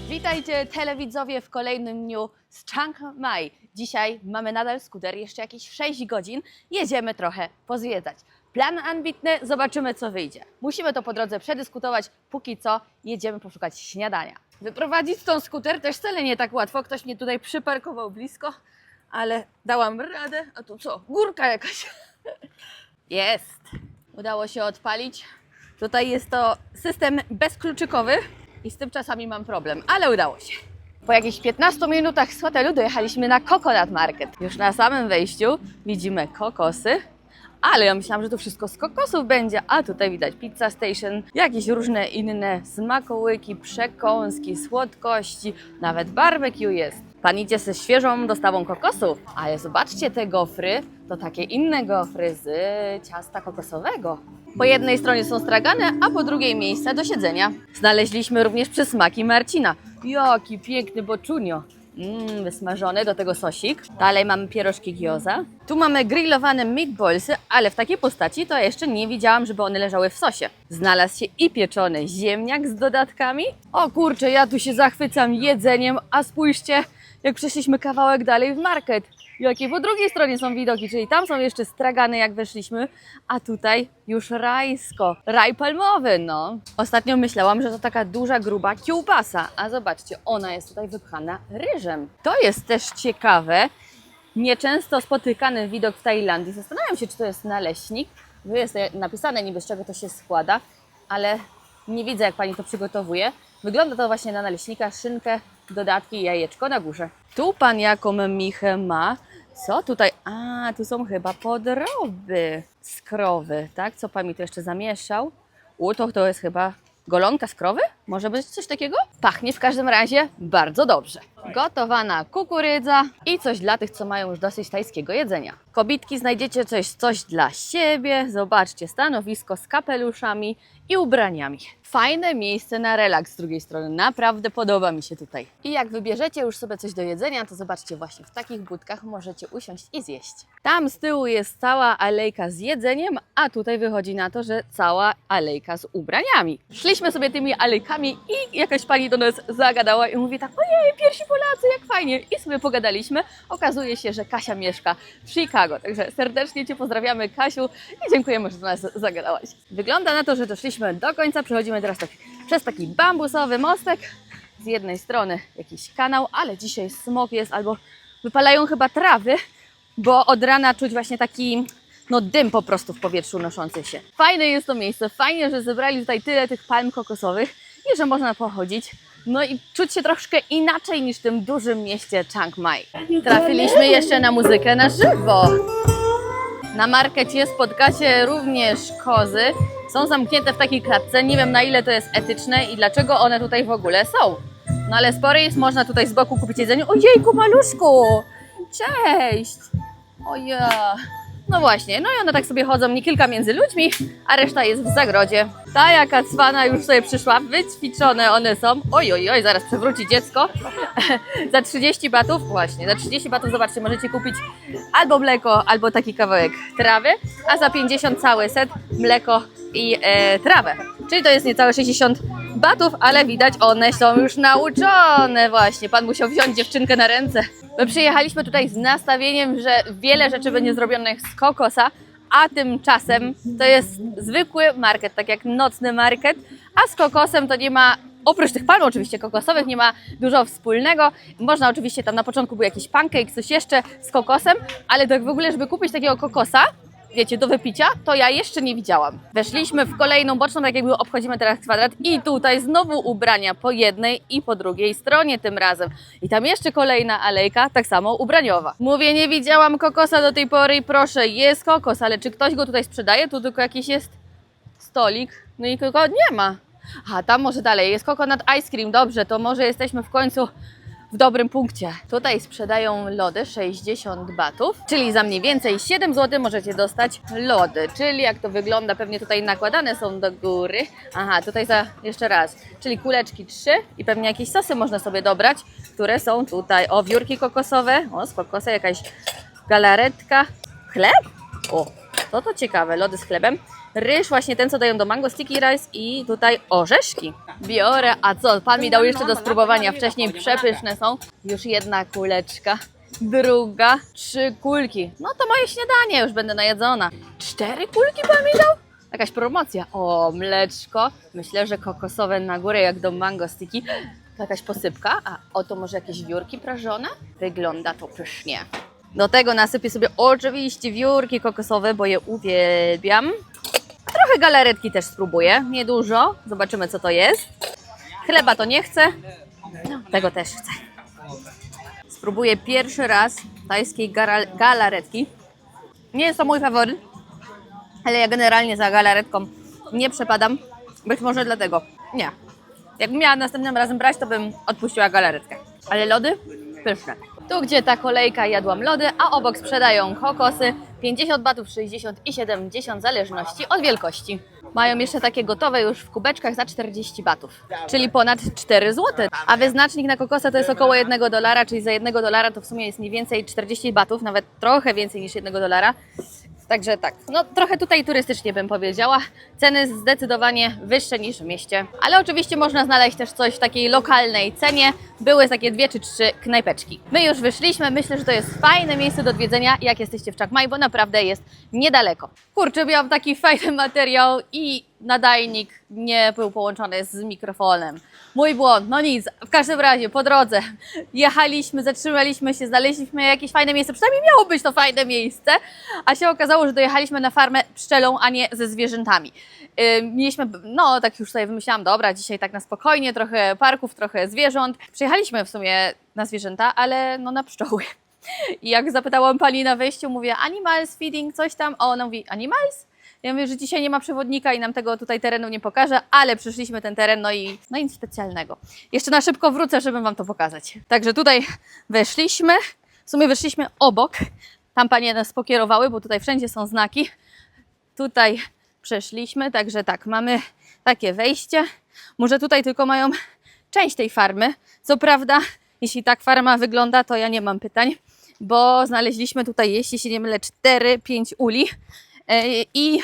Witajcie telewidzowie w kolejnym dniu z Chiang Mai. Dzisiaj mamy nadal skuter, jeszcze jakieś 6 godzin. Jedziemy trochę pozwiedzać. Plan ambitny, zobaczymy co wyjdzie. Musimy to po drodze przedyskutować, póki co jedziemy poszukać śniadania. Wyprowadzić tą skuter też wcale nie tak łatwo. Ktoś mnie tutaj przyparkował blisko, ale dałam radę. A tu co? Górka jakaś. Jest! Udało się odpalić. Tutaj jest to system bezkluczykowy i z tym czasami mam problem, ale udało się. Po jakichś 15 minutach z hotelu dojechaliśmy na Coconut Market. Już na samym wejściu widzimy kokosy, ale ja myślałam, że to wszystko z kokosów będzie, a tutaj widać pizza station, jakieś różne inne smakołyki, przekąski, słodkości, nawet barbecue jest. Pan idzie ze świeżą dostawą kokosów, ale zobaczcie te gofry, to takie inne gofry z ciasta kokosowego. Po jednej stronie są stragane, a po drugiej miejsce do siedzenia. Znaleźliśmy również przysmaki Marcina. Jaki piękny boczunio. Wysmażony, do tego sosik. Dalej mamy pierożki gyoza. Tu mamy grillowane meatballsy, ale w takiej postaci to ja jeszcze nie widziałam, żeby one leżały w sosie. Znalazł się i pieczony ziemniak z dodatkami. O kurczę, ja tu się zachwycam jedzeniem, a spójrzcie, jak przeszliśmy kawałek dalej w market. Jakie po drugiej stronie są widoki, czyli tam są jeszcze stragany jak weszliśmy, a tutaj już rajsko, raj palmowy, no. Ostatnio myślałam, że to taka duża, gruba kiełbasa, a zobaczcie, ona jest tutaj wypchana ryżem. To jest też ciekawe, nieczęsto spotykany widok w Tajlandii. Zastanawiam się, czy to jest naleśnik, bo jest napisane niby z czego to się składa, ale nie widzę jak pani to przygotowuje. Wygląda to właśnie na naleśnika, szynkę, dodatki i jajeczko na górze. Tu pan jaką michę ma. Co tutaj? A, tu są chyba podroby z krowy, tak? Co pan mi tu jeszcze zamieszał? To jest chyba golonka z krowy? Może być coś takiego? Pachnie w każdym razie bardzo dobrze. Gotowana kukurydza i coś dla tych, co mają już dosyć tajskiego jedzenia. Kobitki, znajdziecie coś dla siebie. Zobaczcie, stanowisko z kapeluszami i ubraniami. Fajne miejsce na relaks z drugiej strony. Naprawdę podoba mi się tutaj. I jak wybierzecie już sobie coś do jedzenia, to zobaczcie, właśnie w takich budkach możecie usiąść i zjeść. Tam z tyłu jest cała alejka z jedzeniem, a tutaj wychodzi na to, że cała alejka z ubraniami. Szliśmy sobie tymi alejkami i jakaś pani do nas zagadała i mówi tak: ojej, pierwsi Polacy, jak fajnie. I sobie pogadaliśmy. Okazuje się, że Kasia mieszka w Chicago. Także serdecznie Cię pozdrawiamy, Kasiu, i dziękujemy, że do nas zagadałaś. Wygląda na to, że doszliśmy do końca. Przechodzimy teraz przez taki bambusowy mostek. Z jednej strony jakiś kanał, ale dzisiaj smog jest, albo wypalają chyba trawy, bo od rana czuć właśnie taki dym po prostu w powietrzu unoszący się. Fajne jest to miejsce, fajnie, że zebrali tutaj tyle tych palm kokosowych i że można pochodzić. No i czuć się troszkę inaczej niż w tym dużym mieście Chiang Mai. Trafiliśmy jeszcze na muzykę na żywo. Na markecie spotkacie również kozy. Są zamknięte w takiej klatce. Nie wiem, na ile to jest etyczne i dlaczego one tutaj w ogóle są. No ale sporo jest, można tutaj z boku kupić jedzenie. Ojejku, maluszku! Cześć! Oja! No właśnie, no i one tak sobie chodzą, nie kilka między ludźmi, a reszta jest w zagrodzie. Ta jaka cwana już sobie przyszła, wyćwiczone one są. Oj, zaraz przewróci dziecko. Za 30 batów, właśnie, za 30 batów, zobaczcie, możecie kupić albo mleko, albo taki kawałek trawy, a za 50 cały set mleko i trawę. Czyli to jest niecałe 60 batów, ale widać, one są już nauczone właśnie. Pan musiał wziąć dziewczynkę na ręce. My przyjechaliśmy tutaj z nastawieniem, że wiele rzeczy będzie zrobionych z kokosa, a tymczasem to jest zwykły market, tak jak nocny market, a z kokosem to nie ma, oprócz tych palm oczywiście kokosowych, nie ma dużo wspólnego. Można oczywiście, tam na początku był jakiś pancake, coś jeszcze z kokosem, ale tak w ogóle, żeby kupić takiego kokosa, wiecie, do wypicia, to ja jeszcze nie widziałam. Weszliśmy w kolejną boczną, tak jakby obchodzimy teraz kwadrat i tutaj znowu ubrania po jednej i po drugiej stronie tym razem. I tam jeszcze kolejna alejka, tak samo ubraniowa. Mówię, nie widziałam kokosa do tej pory i proszę, jest kokos, ale czy ktoś go tutaj sprzedaje? Tu tylko jakiś jest stolik, no i tylko nie ma. A tam może dalej, jest coconut ice cream, dobrze, to może jesteśmy w końcu w dobrym punkcie. Tutaj sprzedają lody 60 batów, czyli za mniej więcej 7 zł możecie dostać lody. Czyli jak to wygląda, pewnie tutaj nakładane są do góry. Aha, tutaj jeszcze raz, czyli kuleczki 3 i pewnie jakieś sosy można sobie dobrać, które są tutaj. O, wiórki kokosowe, o, z kokosa jakaś galaretka, chleb? O, to ciekawe, lody z chlebem. Ryż właśnie ten, co dają do mango sticky rice i tutaj orzeszki. Biorę, a co? Pan mi dał jeszcze do spróbowania. Wcześniej przepyszne są. Już jedna kuleczka, druga, 3 kulki. No to moje śniadanie, już będę najedzona. 4 kulki pan mi dał? Jakaś promocja. O, mleczko. Myślę, że kokosowe na górę, jak do mango sticky. To jakaś posypka. A oto może jakieś wiórki prażone? Wygląda to pysznie. Do tego nasypię sobie oczywiście wiórki kokosowe, bo je uwielbiam. Trochę galaretki też spróbuję, niedużo. Zobaczymy, co to jest. Chleba to nie chcę. No, tego też chcę. Spróbuję pierwszy raz tajskiej galaretki. Nie jest to mój faworyt, ale ja generalnie za galaretką nie przepadam. Być może dlatego. Nie. Jakbym miała następnym razem brać, to bym odpuściła galaretkę. Ale lody? Pyszne. Tu, gdzie ta kolejka, jadłam lody, a obok sprzedają kokosy. 50 batów, 60 i 70 w zależności od wielkości. Mają jeszcze takie gotowe już w kubeczkach za 40 batów, czyli ponad 4 zł. A wyznacznik na kokosa to jest około $1, czyli za $1 to w sumie jest mniej więcej 40 batów, nawet trochę więcej niż $1. Także tak, no trochę tutaj turystycznie bym powiedziała. Ceny zdecydowanie wyższe niż w mieście. Ale oczywiście można znaleźć też coś w takiej lokalnej cenie. Były takie 2 czy 3 knajpeczki. My już wyszliśmy, myślę, że to jest fajne miejsce do odwiedzenia, jak jesteście w Chiang Mai, bo naprawdę jest niedaleko. Kurczę, miałam taki fajny materiał i nadajnik nie był połączony z mikrofonem. Mój błąd, no nic, w każdym razie po drodze jechaliśmy, zatrzymaliśmy się, znaleźliśmy jakieś fajne miejsce, przynajmniej miało być to fajne miejsce, a się okazało, że dojechaliśmy na farmę pszczelą, a nie ze zwierzętami. Mieliśmy, no tak już sobie wymyślałam, dobra, dzisiaj tak na spokojnie, trochę parków, trochę zwierząt. Przyjechaliśmy w sumie na zwierzęta, ale no na pszczoły. I jak zapytałam pani na wejściu, mówię animals feeding, coś tam, a ona mówi animals? Ja mówię, że dzisiaj nie ma przewodnika i nam tego tutaj terenu nie pokaże, ale przyszliśmy ten teren, no i nic specjalnego. Jeszcze na szybko wrócę, żeby wam to pokazać. Także tutaj weszliśmy, w sumie wyszliśmy obok, tam panie nas pokierowały, bo tutaj wszędzie są znaki. Tutaj przeszliśmy, także tak, mamy takie wejście. Może tutaj tylko mają część tej farmy. Co prawda, jeśli tak farma wygląda, to ja nie mam pytań, bo znaleźliśmy tutaj, jeśli się nie mylę, 4-5 uli. I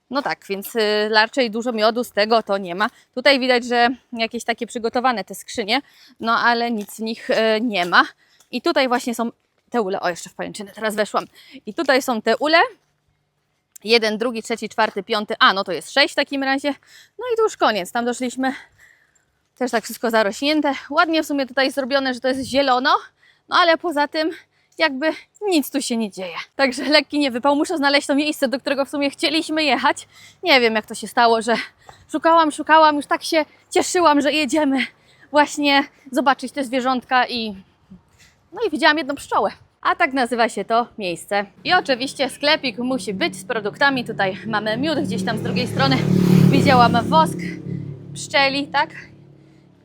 no tak, więc raczej dużo miodu z tego to nie ma. Tutaj widać, że jakieś takie przygotowane te skrzynie, no ale nic w nich nie ma. I tutaj właśnie są te ule. O, jeszcze w pajęczynę teraz weszłam. I tutaj są te ule. 1, 2, 3, 4, 5. A, no to jest 6 w takim razie. No i to już koniec. Tam doszliśmy. Też tak wszystko zarośnięte. Ładnie w sumie tutaj zrobione, że to jest zielono. No ale poza tym jakby nic tu się nie dzieje. Także lekki niewypał. Muszę znaleźć to miejsce, do którego w sumie chcieliśmy jechać. Nie wiem, jak to się stało, że szukałam, już tak się cieszyłam, że jedziemy właśnie zobaczyć te zwierzątka no i widziałam jedną pszczołę. A tak nazywa się to miejsce. I oczywiście sklepik musi być z produktami. Tutaj mamy miód, gdzieś tam z drugiej strony widziałam wosk pszczeli, tak?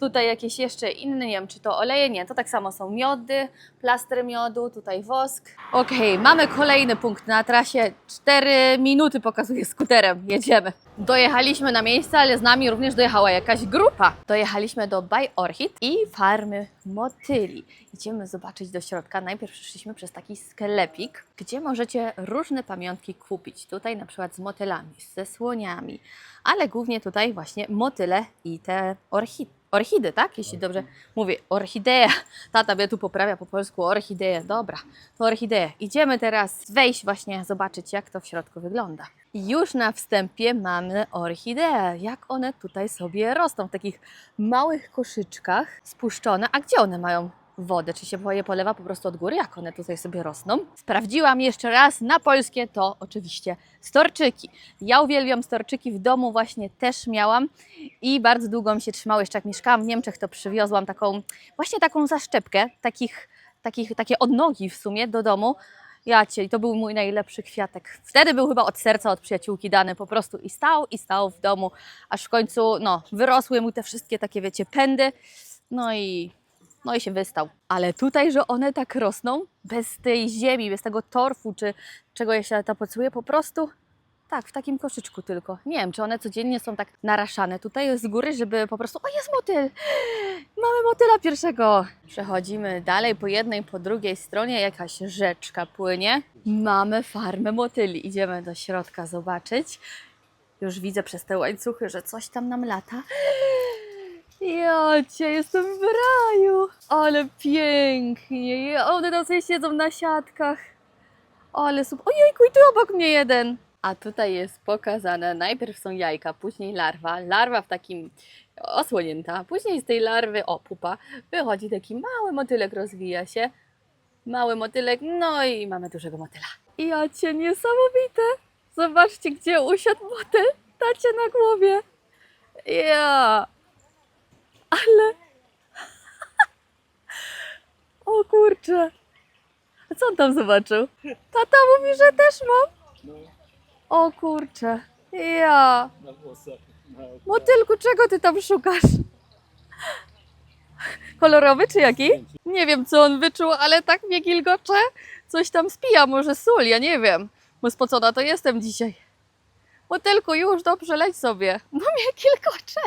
Tutaj jakieś jeszcze inne, nie wiem czy to oleje, nie, to tak samo są miody, plastry miodu, tutaj wosk. Okej, mamy kolejny punkt na trasie, 4 minuty pokazuje skuterem, jedziemy. Dojechaliśmy na miejsce, ale z nami również dojechała jakaś grupa. Dojechaliśmy do Bay Orchid i farmy motyli. Idziemy zobaczyć do środka. Najpierw przyszliśmy przez taki sklepik, gdzie możecie różne pamiątki kupić. Tutaj na przykład z motylami, ze słoniami, ale głównie tutaj właśnie motyle i te orchidy, tak? Jeśli dobrze mówię, orchidea. Tata mnie tu poprawia po polsku, orchideę. Dobra, to orchideę. Idziemy teraz wejść właśnie, zobaczyć jak to w środku wygląda. I już na wstępie mamy orchideę. Jak one tutaj sobie rosną w takich małych koszyczkach spuszczone. A gdzie one mają wodę? Czy się je polewa po prostu od góry? Jak one tutaj sobie rosną? Sprawdziłam jeszcze raz na polskie, to oczywiście storczyki. Ja uwielbiam storczyki, w domu właśnie też miałam i bardzo długo mi się trzymały. Jeszcze jak mieszkałam w Niemczech, to przywiozłam taką zaszczepkę, takie odnogi w sumie do domu. I to był mój najlepszy kwiatek. Wtedy był chyba od serca, od przyjaciółki dany po prostu i stał w domu, aż w końcu wyrosły mu te wszystkie takie, wiecie, pędy. No i się wystał. Ale tutaj, że one tak rosną, bez tej ziemi, bez tego torfu, czy czego ja się tapocuje, po prostu tak, w takim koszyczku tylko. Nie wiem, czy one codziennie są tak naraszane tutaj z góry, żeby po prostu, o jest motyl! Mamy motyla pierwszego! Przechodzimy dalej, po jednej, po drugiej stronie jakaś rzeczka płynie. Mamy farmę motyli. Idziemy do środka zobaczyć. Już widzę przez te łańcuchy, że coś tam nam lata. Jocie, jestem w raju. Ale pięknie. One tam sobie siedzą na siatkach. Ale super. Ojejku, i tu obok mnie jeden. A tutaj jest pokazane, najpierw są jajka, później larwa. Larwa w takim osłonięta. Później z tej larwy, pupa, wychodzi taki mały motylek, rozwija się. Mały motylek, no i mamy dużego motyla. Jocie, niesamowite. Zobaczcie, gdzie usiadł motyl. Tacie na głowie. Ja. Ale... O kurczę. A co on tam zobaczył? Tata mówi, że też mam. O kurczę. Ja. Motylku, czego ty tam szukasz? Kolorowy czy jaki? Nie wiem, co on wyczuł, ale tak mnie gilgocze. Coś tam spija, może sól, ja nie wiem. Bo spocona to jestem dzisiaj. Motylku, już dobrze, leć sobie. Bo mnie gilgocze.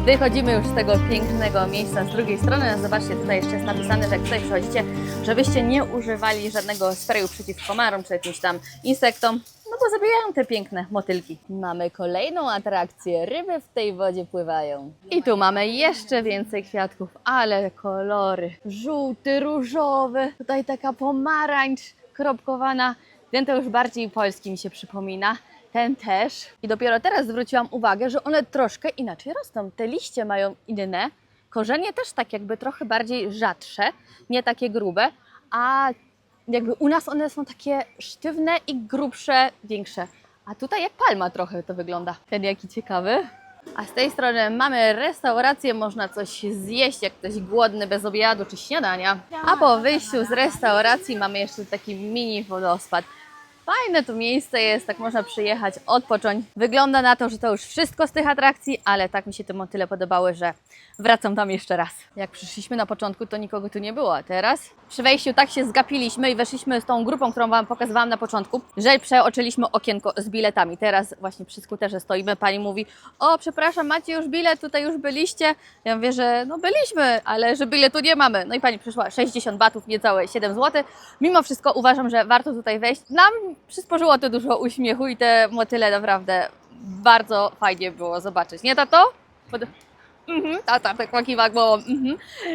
Wychodzimy już z tego pięknego miejsca z drugiej strony. No zobaczcie, tutaj jeszcze jest napisane, że jak tutaj przychodzicie, żebyście nie używali żadnego sprayu przeciw komarom czy jakimś tam insektom, no bo zabijają te piękne motylki. Mamy kolejną atrakcję. Ryby w tej wodzie pływają. I tu mamy jeszcze więcej kwiatków, ale kolory. Żółty, różowy, tutaj taka pomarańcz kropkowana. Ten to już bardziej polski mi się przypomina. Ten też. I dopiero teraz zwróciłam uwagę, że one troszkę inaczej rosną. Te liście mają inne, korzenie też tak jakby trochę bardziej rzadsze, nie takie grube, a jakby u nas one są takie sztywne i grubsze, większe. A tutaj jak palma trochę to wygląda. Ten jaki ciekawy. A z tej strony mamy restaurację, można coś zjeść, jak ktoś głodny, bez obiadu czy śniadania. A po wyjściu z restauracji mamy jeszcze taki mini wodospad. Fajne to miejsce jest, tak można przyjechać, odpocząć. Wygląda na to, że to już wszystko z tych atrakcji, ale tak mi się te motyle podobały, że wracam tam jeszcze raz. Jak przyszliśmy na początku, to nikogo tu nie było, a teraz przy wejściu tak się zgapiliśmy i weszliśmy z tą grupą, którą Wam pokazywałam na początku, że przeoczyliśmy okienko z biletami. Teraz właśnie przy skuterze stoimy, pani mówi: o, przepraszam, macie już bilet, tutaj już byliście? Ja mówię, że no byliśmy, ale że biletu nie mamy. No i pani przyszła, 60 batów, niecałe 7 zł. Mimo wszystko uważam, że warto tutaj wejść. Nam przysporzyło to dużo uśmiechu i te motyle naprawdę bardzo fajnie było zobaczyć. Nie, tato? Tata tak makiwa głową.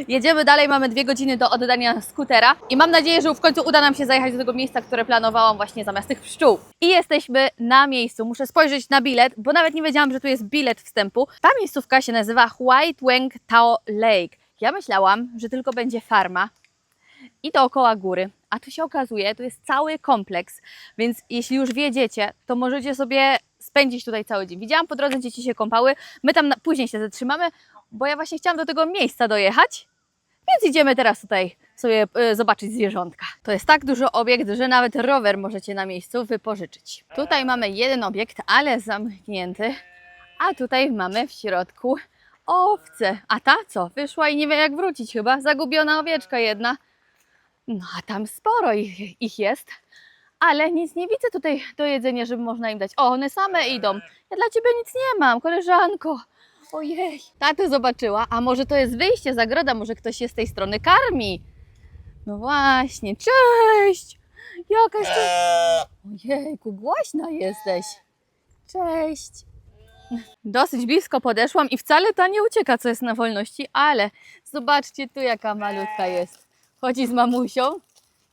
Jedziemy dalej, mamy 2 godziny do oddania skutera i mam nadzieję, że w końcu uda nam się zajechać do tego miejsca, które planowałam właśnie zamiast tych pszczół. I jesteśmy na miejscu. Muszę spojrzeć na bilet, bo nawet nie wiedziałam, że tu jest bilet wstępu. Ta miejscówka się nazywa White Wang Tao Lake. Ja myślałam, że tylko będzie farma i dookoła góry, a tu się okazuje, tu jest cały kompleks, więc jeśli już wiedziecie, to możecie sobie spędzić tutaj cały dzień. Widziałam po drodze, dzieci się kąpały, my tam później się zatrzymamy, bo ja właśnie chciałam do tego miejsca dojechać, więc idziemy teraz tutaj sobie zobaczyć zwierzątka. To jest tak duży obiekt, że nawet rower możecie na miejscu wypożyczyć. Tutaj mamy jeden obiekt, ale zamknięty, a tutaj mamy w środku owce. A ta co? Wyszła i nie wie jak wrócić chyba, zagubiona owieczka jedna. No a tam sporo ich jest, ale nic nie widzę tutaj do jedzenia, żeby można im dać. O, one same idą. Ja dla Ciebie nic nie mam, koleżanko. Ojej. Tatę zobaczyła, a może to jest wyjście, zagroda, może ktoś się z tej strony karmi. No właśnie, cześć. Jakaś to... Ojejku, głośna jesteś. Cześć. Dosyć blisko podeszłam i wcale ta nie ucieka, co jest na wolności, ale zobaczcie tu, jaka malutka jest. Chodzi z mamusią,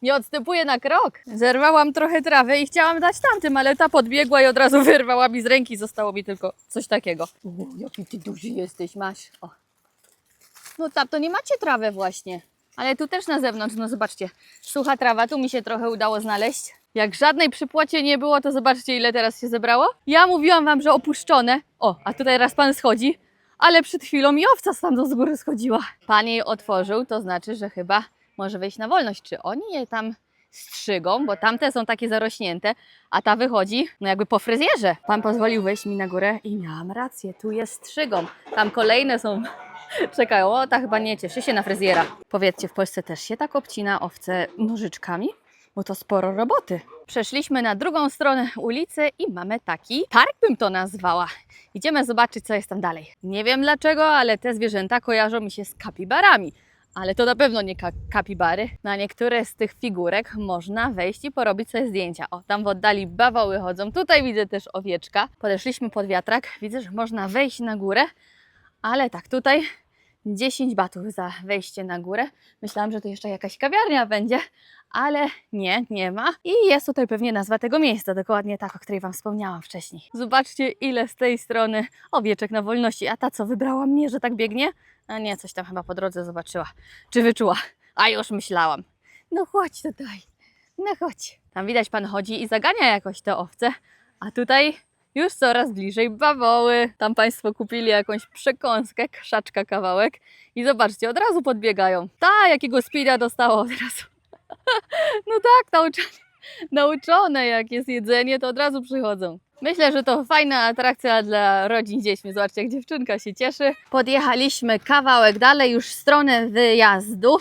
nie odstępuje na krok. Zerwałam trochę trawy i chciałam dać tamtym, ale ta podbiegła i od razu wyrwała mi z ręki. Zostało mi tylko coś takiego. Jaki ty duży jesteś, masz. O. No tam to nie macie trawę właśnie. Ale tu też na zewnątrz, no zobaczcie. Sucha trawa, tu mi się trochę udało znaleźć. Jak żadnej przypłacie nie było, to zobaczcie, ile teraz się zebrało. Ja mówiłam Wam, że opuszczone. O, a tutaj raz pan schodzi. Ale przed chwilą mi owca stamtąd z góry schodziła. Pan jej otworzył, to znaczy, że chyba może wejść na wolność. Czy oni je tam strzygą, bo tamte są takie zarośnięte, a ta wychodzi no jakby po fryzjerze. Pan pozwolił wejść mi na górę i miałam rację, tu jest strzygą. Tam kolejne są, czekają, o ta chyba nie cieszy się na fryzjera. Powiedzcie, w Polsce też się tak obcina owce nożyczkami? Bo to sporo roboty. Przeszliśmy na drugą stronę ulicy i mamy taki park, bym to nazwała. Idziemy zobaczyć, co jest tam dalej. Nie wiem dlaczego, ale te zwierzęta kojarzą mi się z kapibarami. Ale to na pewno nie kapibary. Na niektóre z tych figurek można wejść i porobić sobie zdjęcia. O, tam w oddali bawoły chodzą. Tutaj widzę też owieczka. Podeszliśmy pod wiatrak. Widzę, że można wejść na górę. Ale tak, tutaj 10 batów za wejście na górę. Myślałam, że to jeszcze jakaś kawiarnia będzie, ale nie ma. I jest tutaj pewnie nazwa tego miejsca, dokładnie tak, o której Wam wspomniałam wcześniej. Zobaczcie, ile z tej strony owieczek na wolności. A ta, co wybrała mnie, że tak biegnie? A nie, coś tam chyba po drodze zobaczyła. Czy wyczuła? A już myślałam. No chodź tutaj, no chodź. Tam widać, pan chodzi i zagania jakoś te owce, a tutaj już coraz bliżej bawoły. Tam Państwo kupili jakąś przekąskę, krzaczka kawałek i zobaczcie, od razu podbiegają. Jakiego speeda dostała od razu. No tak, nauczone jak jest jedzenie, to od razu przychodzą. Myślę, że to fajna atrakcja dla rodzin z dziećmi. Zobaczcie, jak dziewczynka się cieszy. Podjechaliśmy kawałek dalej, już w stronę wyjazdu.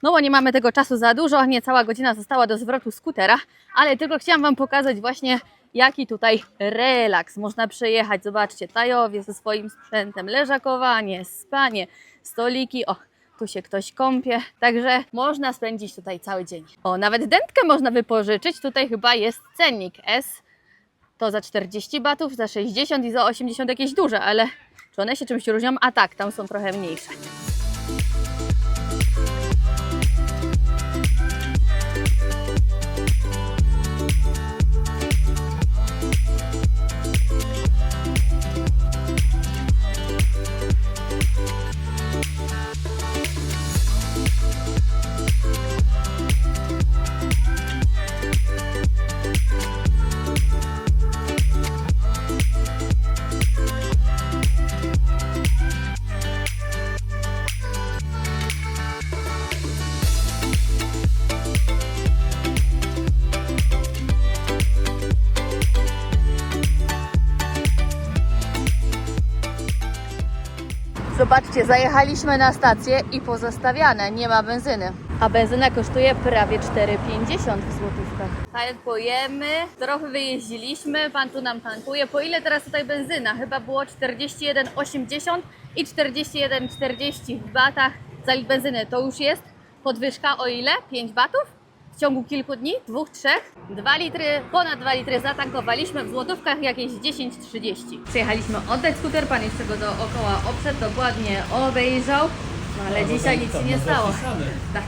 No bo nie mamy tego czasu za dużo, niecała godzina została do zwrotu skutera, ale tylko chciałam Wam pokazać właśnie, jaki tutaj relaks można przejechać. Zobaczcie, tajowie ze swoim sprzętem, leżakowanie, spanie, stoliki, o, tu się ktoś kąpie, także można spędzić tutaj cały dzień. O, nawet dętkę można wypożyczyć, tutaj chyba jest cennik S, to za 40 batów, za 60 i za 80 jakieś duże, ale czy one się czymś różnią? A tak, tam są trochę mniejsze. Zobaczcie, zajechaliśmy na stację i pozostawiane, nie ma benzyny. A benzyna kosztuje prawie 4,50 w złotówkach. Tankujemy, trochę wyjeździliśmy, pan tu nam tankuje. Po ile teraz tutaj benzyna? Chyba było 41,80 i 41,40 w batach za litr benzyny. To już jest podwyżka o ile? 5 batów? W ciągu kilku dni, 2, 3, 2 litry, ponad 2 litry zatankowaliśmy, w złotówkach jakieś 10,30. Przyjechaliśmy oddać skuter, pan jeszcze go dookoła obszedł, dokładnie obejrzał, no ale dzisiaj nic się nie stało. Tak.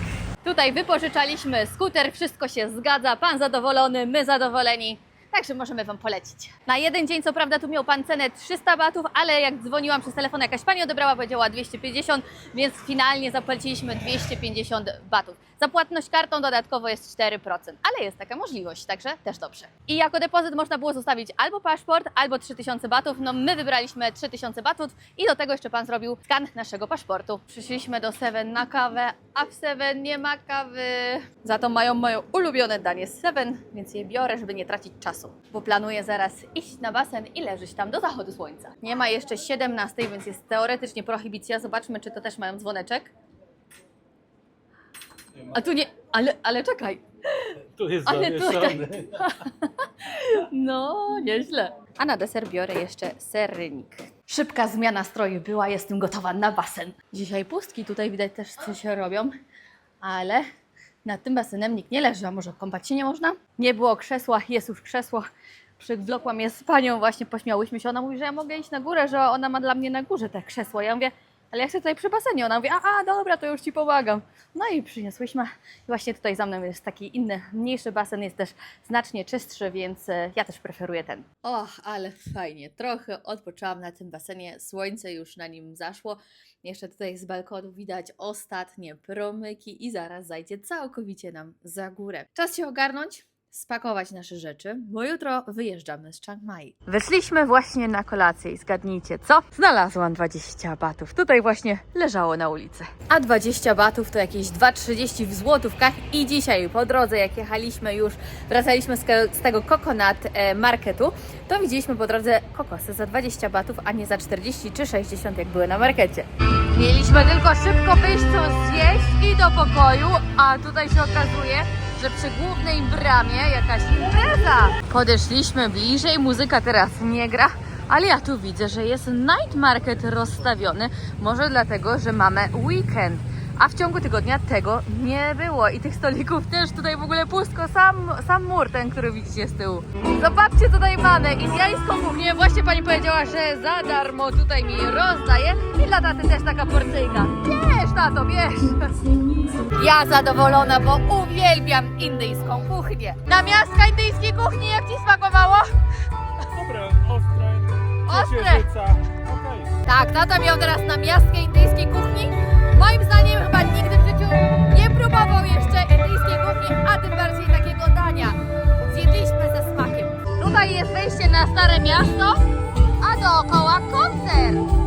Tutaj wypożyczaliśmy skuter, wszystko się zgadza, pan zadowolony, my zadowoleni. Także możemy Wam polecić. Na jeden dzień, co prawda, tu miał pan cenę 300 batów, ale jak dzwoniłam przez telefon, jakaś pani odebrała, powiedziała 250, więc finalnie zapłaciliśmy 250 batów. Za płatność kartą dodatkowo jest 4%, ale jest taka możliwość, także też dobrze. I jako depozyt można było zostawić albo paszport, albo 3000 batów. No my wybraliśmy 3000 batów i do tego jeszcze pan zrobił skan naszego paszportu. Przyszliśmy do Seven na kawę, a w Seven nie ma kawy. Za to mają moje ulubione danie z Seven, więc je biorę, żeby nie tracić czasu. Bo planuję zaraz iść na basen i leżeć tam do zachodu słońca. Nie ma jeszcze 17, więc jest teoretycznie prohibicja. Zobaczmy, czy to też mają dzwoneczek. A tu nie, ale czekaj. Tu jest Ale zawieszony. No, nieźle. A na deser biorę jeszcze sernik. Szybka zmiana stroju była, jestem gotowa na basen. Dzisiaj pustki, tutaj widać też coś robią, ale nad tym basenem nikt nie leży, a może kąpać się nie można? Nie było krzesła, jest już krzesło. Przywlokłam je z panią, właśnie pośmiałyśmy się. Ona mówi, że ja mogę iść na górę, że ona ma dla mnie na górze te krzesło. Ja mówię, ale ja chcę tutaj przy basenie. Ona mówi, dobra, to już Ci pomagam. No i przyniosłyśmy. I właśnie tutaj za mną jest taki inny, mniejszy basen, jest też znacznie czystszy, więc ja też preferuję ten. Och, ale fajnie. Trochę odpoczęłam na tym basenie. Słońce już na nim zaszło. Jeszcze tutaj z balkonu widać ostatnie promyki i zaraz zajdzie całkowicie nam za górę. Czas się ogarnąć. spakować nasze rzeczy, bo jutro wyjeżdżamy z Chiang Mai. Weszliśmy właśnie na kolację i zgadnijcie co? Znalazłam 20 batów. Tutaj właśnie leżało na ulicy. A 20 batów to jakieś 2,30 w złotówkach i dzisiaj po drodze jak jechaliśmy już, wracaliśmy z tego Coconut Marketu, to widzieliśmy po drodze kokosy za 20 batów, a nie za 40 czy 60 jak były na markecie. Mieliśmy tylko szybko wyjść coś zjeść i do pokoju, a tutaj się okazuje, że przy głównej bramie jakaś impreza. Podeszliśmy bliżej, muzyka teraz nie gra, ale ja tu widzę, że jest night market rozstawiony. Może dlatego, że mamy weekend, a w ciągu tygodnia tego nie było. I tych stolików też tutaj w ogóle pustko, sam mur ten, który widzicie z tyłu. Zobaczcie, co tutaj mamy. Indiańską kuchnię. Właśnie pani powiedziała, że za darmo tutaj mi rozdaje. I dla taty też taka porcyjka. Bierz, tato, bierz. Ja zadowolona, bo uwielbiam indyjską kuchnię. Namiastka indyjskiej kuchni, jak ci smakowało? Dobre, ostre. Ostre. Okay. Tak, tata miał teraz namiastkę indyjskiej kuchni. Moim zdaniem chyba nigdy w życiu nie próbował jeszcze indyjskiej kuchni, a tym bardziej takiego dania. Zjedliśmy ze smakiem. Tutaj jest wejście na Stare Miasto, a dookoła koncert.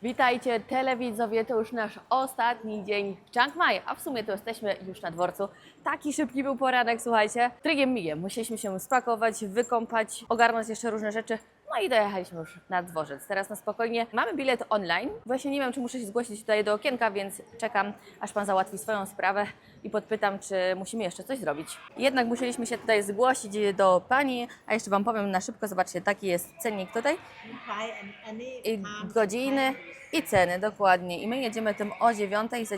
Witajcie telewidzowie, to już nasz ostatni dzień w Chiang Mai, a w sumie to jesteśmy już na dworcu. Taki szybki był poranek, słuchajcie. Trygiem migiem, musieliśmy się spakować, wykąpać, ogarnąć jeszcze różne rzeczy. No i dojechaliśmy już na dworzec. Teraz na spokojnie. Mamy bilet online. Właśnie nie wiem, czy muszę się zgłosić tutaj do okienka, więc czekam, aż pan załatwi swoją sprawę i podpytam, czy musimy jeszcze coś zrobić. Jednak musieliśmy się tutaj zgłosić do pani, a jeszcze wam powiem na szybko, zobaczcie, taki jest cennik tutaj. I godziny i ceny, dokładnie. I my jedziemy tym o 9 za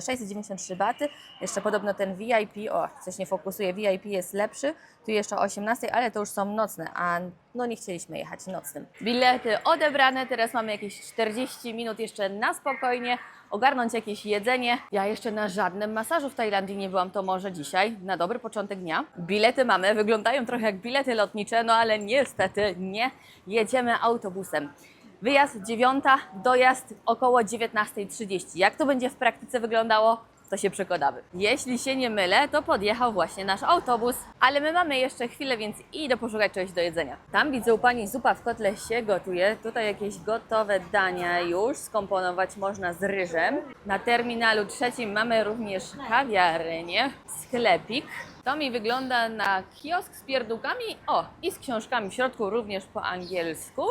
693 baty. Jeszcze podobno ten VIP, o, coś nie fokusuje, VIP jest lepszy. Tu jeszcze o 18, ale to już są nocne, a no nie chcieliśmy jechać nocnym. Bilety odebrane, teraz mamy jakieś 40 minut jeszcze na spokojnie, ogarnąć jakieś jedzenie. Ja jeszcze na żadnym masażu w Tajlandii nie byłam, to może dzisiaj, na dobry początek dnia. Bilety mamy, wyglądają trochę jak bilety lotnicze, no ale niestety nie, jedziemy autobusem. Wyjazd 9, dojazd około 19:30. Jak to będzie w praktyce wyglądało? To się przekonamy. Jeśli się nie mylę, to podjechał właśnie nasz autobus, ale my mamy jeszcze chwilę, więc idę poszukać czegoś do jedzenia. Tam widzę u pani zupa w kotle się gotuje. Tutaj jakieś gotowe dania już skomponować można z ryżem. Na terminalu 3 mamy również kawiarnię, sklepik. To mi wygląda na kiosk z pierdółkami, o, i z książkami w środku również po angielsku.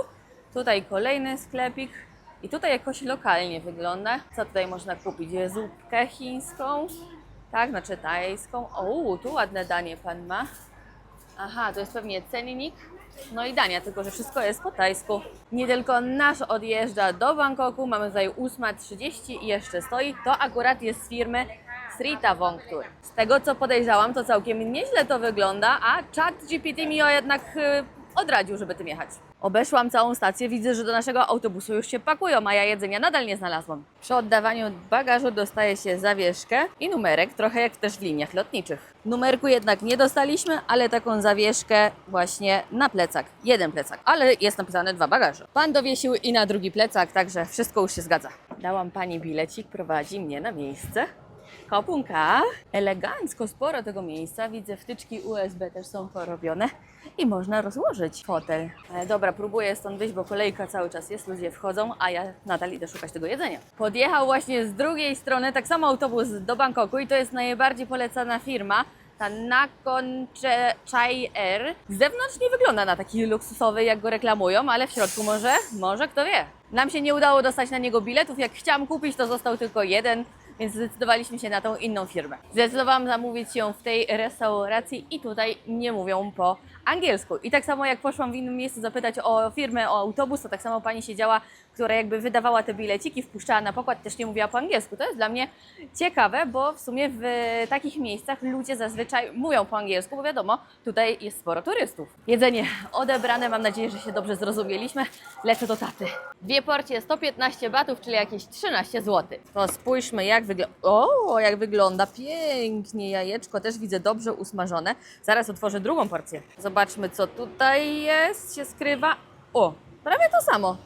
Tutaj kolejny sklepik. I tutaj jakoś lokalnie wygląda. Co tutaj można kupić? Zupkę chińską, tak, znaczy tajską. O, tu ładne danie pan ma. Aha, to jest pewnie cennik. No i dania, tylko że wszystko jest po tajsku. Nie tylko nasz odjeżdża do Bangkoku, mamy tutaj 8:30 i jeszcze stoi. To akurat jest z firmy Sritavong Tour. Z tego co podejrzałam, to całkiem nieźle to wygląda, a ChatGPT mi jednak odradził, żeby tym jechać. Obeszłam całą stację, widzę, że do naszego autobusu już się pakują, a ja jedzenia nadal nie znalazłam. Przy oddawaniu bagażu dostaje się zawieszkę i numerek, trochę jak też w liniach lotniczych. Numerku jednak nie dostaliśmy, ale taką zawieszkę właśnie na plecak. Jeden plecak, ale jest napisane 2 bagaże. Pan dowiesił i na drugi plecak, także wszystko już się zgadza. Dałam pani bilecik, prowadzi mnie na miejsce. Kopunka, elegancko, sporo tego miejsca, widzę wtyczki USB też są porobione i można rozłożyć fotel. Ale dobra, próbuję stąd wyjść, bo kolejka cały czas jest, ludzie wchodzą, a ja nadal idę szukać tego jedzenia. Podjechał właśnie z drugiej strony tak samo autobus do Bangkoku i to jest najbardziej polecana firma, ta Nakhon Chai Air. Z zewnątrz nie wygląda na taki luksusowy, jak go reklamują, ale w środku może kto wie. Nam się nie udało dostać na niego biletów, jak chciałam kupić, to został tylko jeden, więc zdecydowaliśmy się na tą inną firmę. Zdecydowałam zamówić ją w tej restauracji i tutaj nie mówią po angielsku. I tak samo jak poszłam w innym miejscu zapytać o firmę, o autobus, to tak samo pani siedziała, która jakby wydawała te bileciki, wpuszczała na pokład, też nie mówiła po angielsku. To jest dla mnie ciekawe, bo w sumie w takich miejscach ludzie zazwyczaj mówią po angielsku, bo wiadomo, tutaj jest sporo turystów. Jedzenie odebrane, mam nadzieję, że się dobrze zrozumieliśmy. Lecę do taty. 2 porcje 115 batów, czyli jakieś 13 zł. To spójrzmy jak wygląda. O, jak wygląda pięknie jajeczko, też widzę dobrze usmażone. Zaraz otworzę drugą porcję. Zobaczmy co tutaj jest, się skrywa. O, prawie to samo.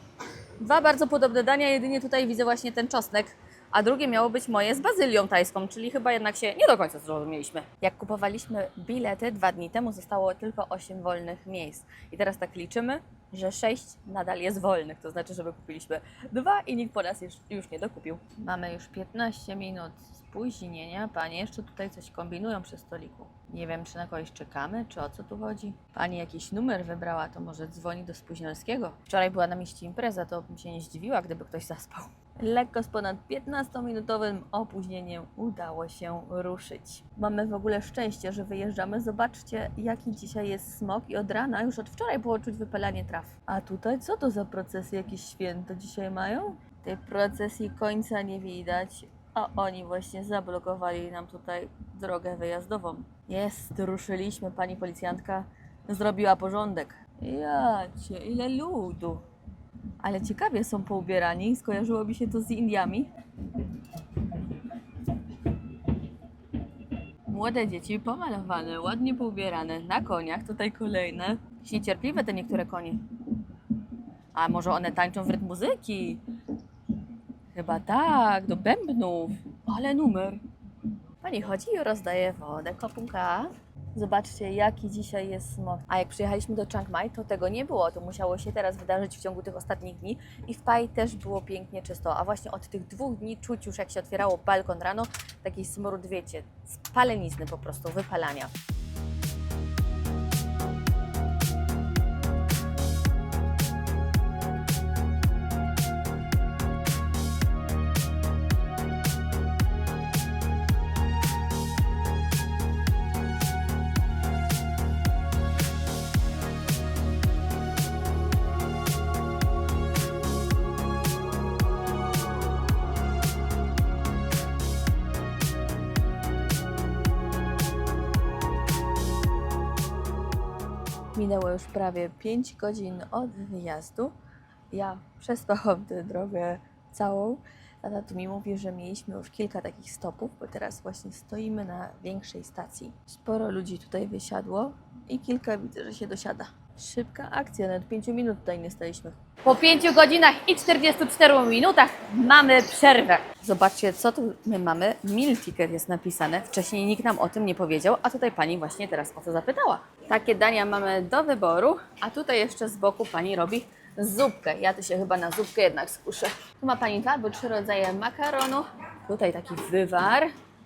2 bardzo podobne dania, jedynie tutaj widzę właśnie ten czosnek, a drugie miało być moje z bazylią tajską, czyli chyba jednak się nie do końca zrozumieliśmy. Jak kupowaliśmy bilety 2 dni temu, zostało tylko 8 wolnych miejsc. I teraz tak liczymy, że 6 nadal jest wolnych, to znaczy, że kupiliśmy 2 i nikt po nas już nie dokupił. Mamy już 15 minut spóźnienia. Panie jeszcze tutaj coś kombinują przy stoliku. Nie wiem, czy na kogoś czekamy, czy o co tu chodzi. Pani jakiś numer wybrała, to może dzwoni do Spóźnialskiego. Wczoraj była na mieście impreza, to bym się nie zdziwiła, gdyby ktoś zaspał. Lekko z ponad 15-minutowym opóźnieniem udało się ruszyć. Mamy w ogóle szczęście, że wyjeżdżamy. Zobaczcie, jaki dzisiaj jest smog i od rana, już od wczoraj było czuć wypalanie traw. A tutaj co to za procesje, jakieś święto dzisiaj mają? Tej procesji końca nie widać, a oni właśnie zablokowali nam tutaj drogę wyjazdową. Jest, ruszyliśmy, pani policjantka zrobiła porządek. Jacie, ile ludu! Ale ciekawie są poubierani, skojarzyło mi się to z Indiami. Młode dzieci pomalowane, ładnie poubierane, na koniach, tutaj kolejne. Niecierpliwe te niektóre konie. A może one tańczą w rytm muzyki? Chyba tak, do bębnów. Ale numer. Pani chodzi i rozdaje wodę, kopunka. Zobaczcie, jaki dzisiaj jest smog. A jak przyjechaliśmy do Chiang Mai, to tego nie było. To musiało się teraz wydarzyć w ciągu tych ostatnich dni. I w Pai też było pięknie czysto. A właśnie od tych 2 dni czuć już, jak się otwierało balkon rano, taki smród, wiecie, spalenizny po prostu, wypalania. Minęło już prawie 5 godzin od wyjazdu. Ja przespałam tę drogę całą. Tata tu mi mówi, że mieliśmy już kilka takich stopów, bo teraz właśnie stoimy na większej stacji. Sporo ludzi tutaj wysiadło i kilka widzę, że się dosiada. Szybka akcja, nawet 5 minut tutaj nie staliśmy. Po 5 godzinach i 44 minutach mamy przerwę. Zobaczcie, co tu my mamy. Meal ticket jest napisane. Wcześniej nikt nam o tym nie powiedział, a tutaj pani właśnie teraz o to zapytała. Takie dania mamy do wyboru, a tutaj jeszcze z boku pani robi zupkę. Ja tu się chyba na zupkę jednak skuszę. Tu ma pani 2 albo 3 rodzaje makaronu. Tutaj taki wywar.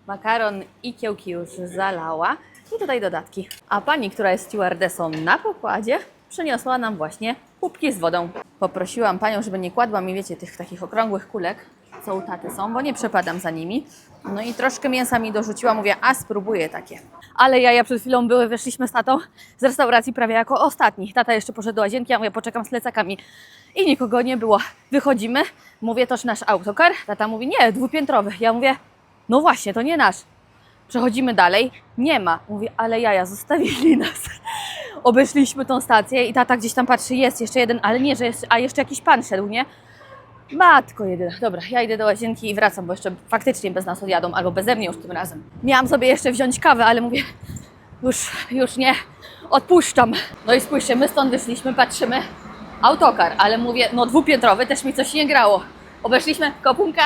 Makaron i kiełki już zalała. I tutaj dodatki. A pani, która jest stewardessą na pokładzie, przyniosła nam właśnie kubki z wodą. Poprosiłam panią, żeby nie kładła mi, wiecie, tych takich okrągłych kulek, co u taty są, bo nie przepadam za nimi. No i troszkę mięsa mi dorzuciła, mówię, a spróbuję takie. Ale ja przed chwilą wyszliśmy z tatą z restauracji prawie jako ostatni. Tata jeszcze poszedł do łazienki, ja mówię, poczekam z plecakami. I nikogo nie było. Wychodzimy, mówię, toż nasz autokar. Tata mówi, nie, dwupiętrowy. Ja mówię, no właśnie, to nie nasz. Przechodzimy dalej, nie ma. Mówię, ale jaja, zostawili nas. Obeszliśmy tą stację i tata gdzieś tam patrzy, jest jeszcze jeden, ale nie, że jest, a jeszcze jakiś pan szedł, nie? Matko jedyna. Dobra, ja idę do łazienki i wracam, bo jeszcze faktycznie bez nas odjadą, albo beze mnie już tym razem. Miałam sobie jeszcze wziąć kawę, ale mówię, już nie, odpuszczam. No i spójrzcie, my stąd wyszliśmy, patrzymy, autokar, ale mówię, no dwupiętrowy, też mi coś nie grało. Obeszliśmy kopunka,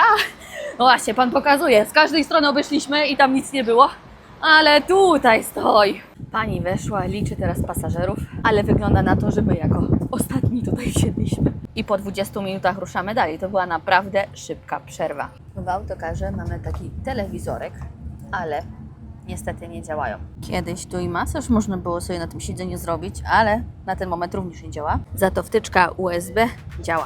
no właśnie, pan pokazuje, z każdej strony obeszliśmy i tam nic nie było, ale tutaj stoi. Pani weszła, liczy teraz pasażerów, ale wygląda na to, że my jako ostatni tutaj wsiedliśmy. I po 20 minutach ruszamy dalej. To była naprawdę szybka przerwa. W autokarze mamy taki telewizorek, ale niestety nie działają. Kiedyś tu i masaż można było sobie na tym siedzeniu zrobić, ale na ten moment również nie działa. Za to wtyczka USB działa.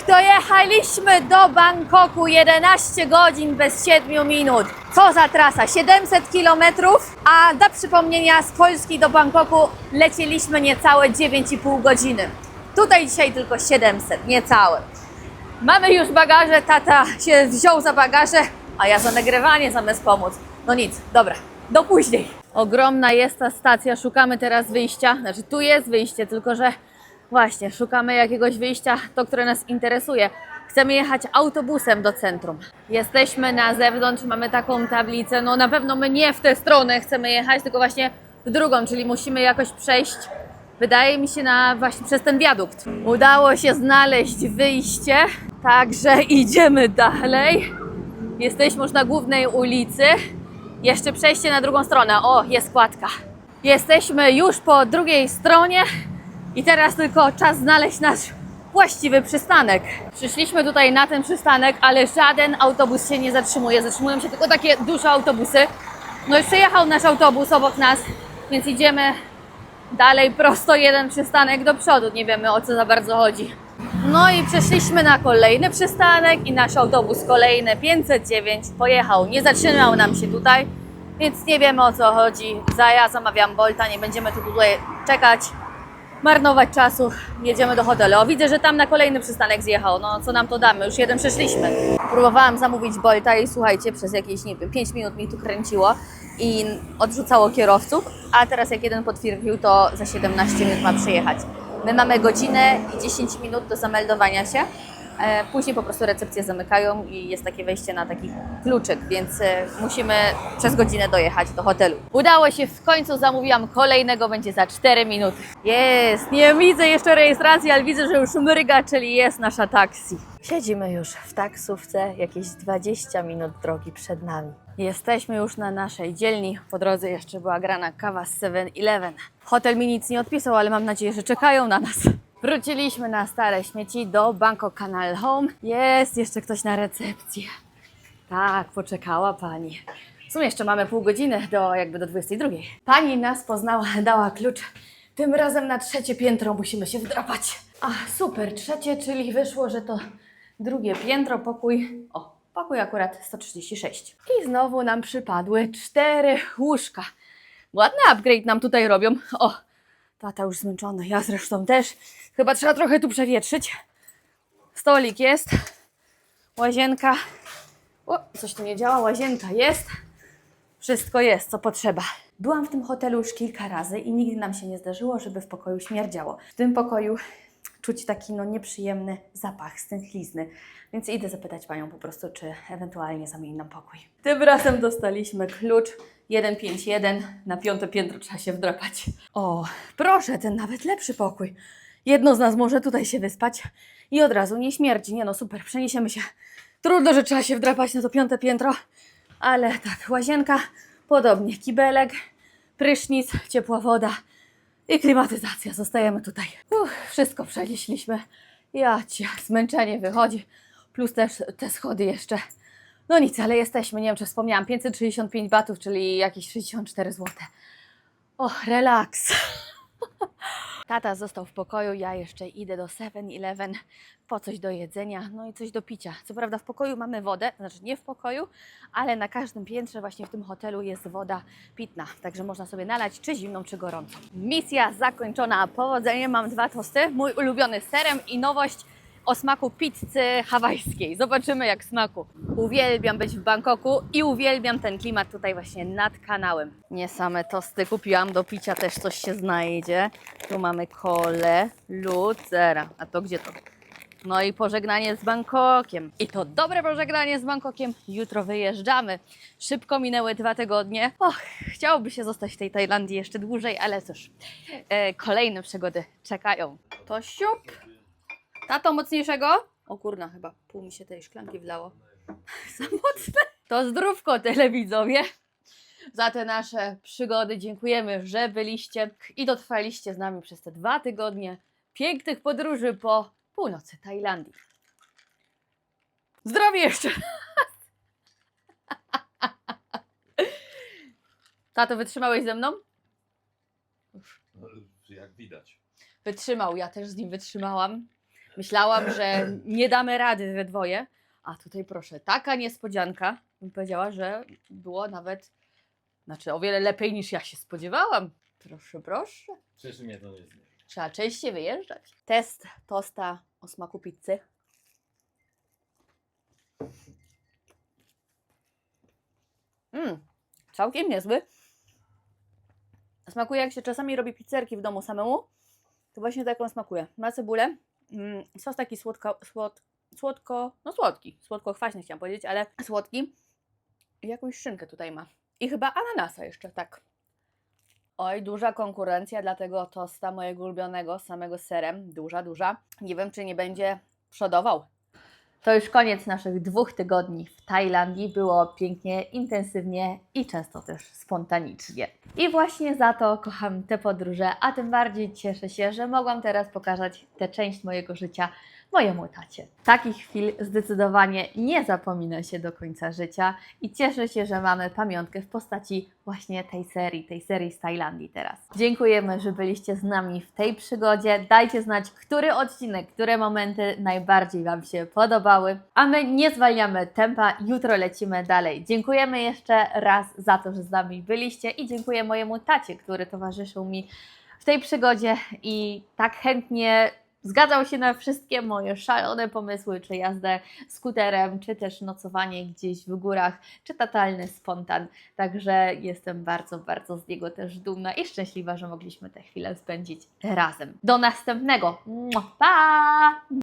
Dojechaliśmy do Bangkoku 11 godzin bez 7 minut. Co za trasa? 700 km, a dla przypomnienia z Polski do Bangkoku lecieliśmy niecałe 9,5 godziny. Tutaj dzisiaj tylko 700, niecałe. Mamy już bagaże, tata się wziął za bagaże, a ja za nagrywanie zamiast pomóc. No nic, dobra, do później. Ogromna jest ta stacja, szukamy teraz wyjścia. Znaczy tu jest wyjście, tylko że właśnie, szukamy jakiegoś wyjścia, to które nas interesuje. Chcemy jechać autobusem do centrum. Jesteśmy na zewnątrz, mamy taką tablicę, no na pewno my nie w tę stronę chcemy jechać, tylko właśnie w drugą, czyli musimy jakoś przejść, wydaje mi się, właśnie przez ten wiadukt. Udało się znaleźć wyjście, także idziemy dalej. Jesteśmy już na głównej ulicy. Jeszcze przejście na drugą stronę. O, jest kładka. Jesteśmy już po drugiej stronie. I teraz tylko czas znaleźć nasz właściwy przystanek. Przyszliśmy tutaj na ten przystanek, ale żaden autobus się nie zatrzymuje. Zatrzymują się tylko takie duże autobusy. No i przyjechał nasz autobus obok nas, więc idziemy dalej prosto jeden przystanek do przodu. Nie wiemy, o co za bardzo chodzi. No i przeszliśmy na kolejny przystanek i nasz autobus kolejny 509 pojechał. Nie zatrzymał nam się tutaj, więc nie wiemy, o co chodzi. Ja zamawiam Bolta, nie będziemy tu tutaj czekać, marnować czasu, jedziemy do hotelu. O, widzę, że tam na kolejny przystanek zjechał, no co nam to damy, już jeden przeszliśmy. Próbowałam zamówić Bolta i słuchajcie, przez jakieś, nie wiem, 5 minut mi tu kręciło i odrzucało kierowców, a teraz jak jeden potwierdził, to za 17 minut ma przyjechać. My mamy godzinę i 10 minut do zameldowania się. Później po prostu recepcje zamykają i jest takie wejście na taki kluczyk, więc musimy przez godzinę dojechać do hotelu. Udało się, w końcu zamówiłam kolejnego, będzie za 4 minuty. Jest, nie widzę jeszcze rejestracji, ale widzę, że już mryga, czyli jest nasza taksi. Siedzimy już w taksówce, jakieś 20 minut drogi przed nami. Jesteśmy już na naszej dzielni, po drodze jeszcze była grana kawa z 7-Eleven. Hotel mi nic nie odpisał, ale mam nadzieję, że czekają na nas. Wróciliśmy na stare śmieci do Bangkok Canal Home. Jest jeszcze ktoś na recepcji. Tak, poczekała pani. W sumie jeszcze mamy pół godziny do 22. Pani nas poznała, dała klucz. Tym razem na 3. piętro musimy się wdrapać. Super, 3, czyli wyszło, że to 2. piętro, pokój. Pokój akurat 136. I znowu nam przypadły 4 łóżka. Ładny upgrade nam tutaj robią. Tata już zmęczony, ja zresztą też. Chyba trzeba trochę tu przewietrzyć. Stolik jest. Łazienka. Coś tu nie działa. Łazienka jest. Wszystko jest, co potrzeba. Byłam w tym hotelu już kilka razy i nigdy nam się nie zdarzyło, żeby w pokoju śmierdziało. W tym pokoju czuć taki nieprzyjemny zapach stęchlizny. Więc idę zapytać panią po prostu, czy ewentualnie zamieni nam pokój. Tym razem dostaliśmy klucz 151. Na 5. piętro trzeba się wdrapać. Proszę, ten nawet lepszy pokój. Jedno z nas może tutaj się wyspać i od razu nie śmierdzi. Nie no, super, przeniesiemy się Trudno, że trzeba się wdrapać na to 5. piętro, ale tak, łazienka, podobnie, kibelek, prysznic, ciepła woda i klimatyzacja. Zostajemy tutaj. Wszystko przenieśliśmy. Ja cię, zmęczenie wychodzi, plus też te schody jeszcze. No nic, ale jesteśmy, nie wiem czy wspomniałam, 565 batów, czyli jakieś 64 zł. O, relaks. Tata został w pokoju, ja jeszcze idę do 7-Eleven po coś do jedzenia, no i coś do picia. Co prawda w pokoju mamy wodę, znaczy nie w pokoju, ale na każdym piętrze właśnie w tym hotelu jest woda pitna, także można sobie nalać czy zimną, czy gorącą. Misja zakończona powodzeniem, mam 2 tosty, mój ulubiony z serem i nowość o smaku pizzy hawajskiej. Zobaczymy jak smaku. Uwielbiam być w Bangkoku i uwielbiam ten klimat tutaj właśnie nad kanałem. Nie same tosty kupiłam, do picia też coś się znajdzie. Tu mamy kolę, lód, zera. A to gdzie to? No i pożegnanie z Bangkokiem. I to dobre pożegnanie z Bangkokiem. Jutro wyjeżdżamy. Szybko minęły 2 tygodnie. Och, chciałoby się zostać w tej Tajlandii jeszcze dłużej, ale cóż, kolejne przygody czekają. To siup. Tato, mocniejszego? O kurna, chyba pół mi się tej szklanki wlało. Za mocne. To zdrówko, telewidzowie. Za te nasze przygody dziękujemy, że byliście i dotrwaliście z nami przez te 2 tygodnie pięknych podróży po północy Tajlandii. Zdrowie jeszcze raz. Tato, wytrzymałeś ze mną? Jak widać. Wytrzymał, ja też z nim wytrzymałam. Myślałam, że nie damy rady we dwoje, a tutaj proszę, taka niespodzianka, bym powiedziała, że było nawet, znaczy o wiele lepiej niż ja się spodziewałam. Proszę, proszę. Cieszy mnie to niezmiernie. Trzeba częściej wyjeżdżać. Test tosta o smaku pizzy. Całkiem niezły. Smakuje jak się czasami robi pizzerki w domu samemu. To właśnie taką smakuje. Ma cebulę. Sos taki słodko-kwaśny chciałam powiedzieć, ale słodki. I jakąś szynkę tutaj ma. I chyba ananasa jeszcze, tak. Oj, duża konkurencja dla tego tosta mojego ulubionego, samego z serem. Duża, duża. Nie wiem, czy nie będzie przodował. To już koniec naszych 2 tygodni w Tajlandii. Było pięknie, intensywnie i często też spontanicznie. I właśnie za to kocham te podróże, a tym bardziej cieszę się, że mogłam teraz pokazać tę część mojego życia mojemu tacie. Takich chwil zdecydowanie nie zapomina się do końca życia i cieszę się, że mamy pamiątkę w postaci właśnie tej serii z Tajlandii teraz. Dziękujemy, że byliście z nami w tej przygodzie. Dajcie znać, który odcinek, które momenty najbardziej Wam się podobały, a my nie zwalniamy tempa, jutro lecimy dalej. Dziękujemy jeszcze raz za to, że z nami byliście i dziękuję mojemu tacie, który towarzyszył mi w tej przygodzie i tak chętnie zgadzał się na wszystkie moje szalone pomysły, czy jazdę skuterem, czy też nocowanie gdzieś w górach, czy totalny spontan. Także jestem bardzo, bardzo z niego też dumna i szczęśliwa, że mogliśmy tę chwilę spędzić razem. Do następnego. Pa!